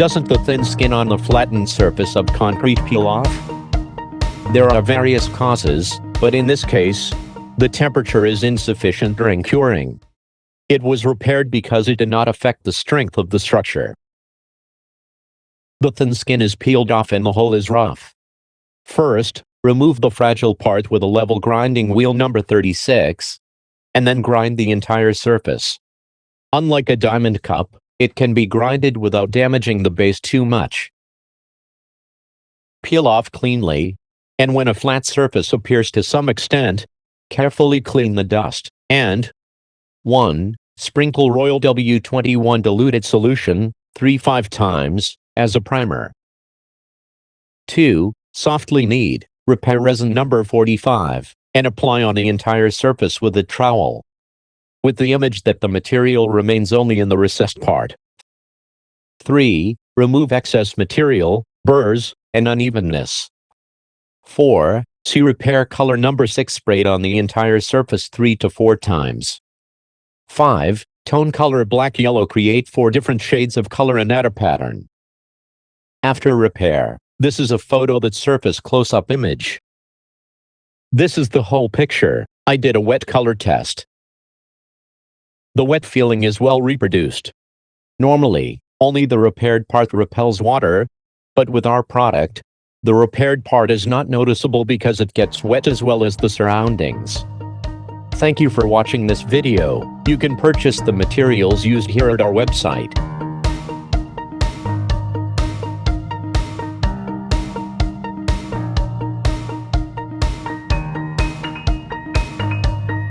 Doesn't the thin skin on the flattened surface of concrete peel off? There are various causes, but in this case, the temperature is insufficient during curing. It was repaired because it did not affect the strength of the structure. The thin skin is peeled off and the hole is rough. First, remove the fragile part with a level grinding wheel number 36, and then grind the entire surface. Unlike a diamond cup, it can be grinded without damaging the base too much. Peel off cleanly, and when a flat surface appears to some extent, carefully clean the dust, and 1. Sprinkle Royal W21 diluted solution 3-5 times as a primer. 2. Softly knead, repair resin number 45, and apply on the entire surface with a trowel, with the image that the material remains only in the recessed part. 3. Remove excess material, burrs, and unevenness. 4. See repair color number 6 sprayed on the entire surface 3 to 4 times. 5. Tone color black-yellow create 4 different shades of color and add a pattern. After repair, this is a photo that surface close-up image. This is the whole picture. I did a wet color test. The wet feeling is well reproduced. Normally, only the repaired part repels water, but with our product, the repaired part is not noticeable because it gets wet as well as the surroundings. Thank you for watching this video. You can purchase the materials used here at our website.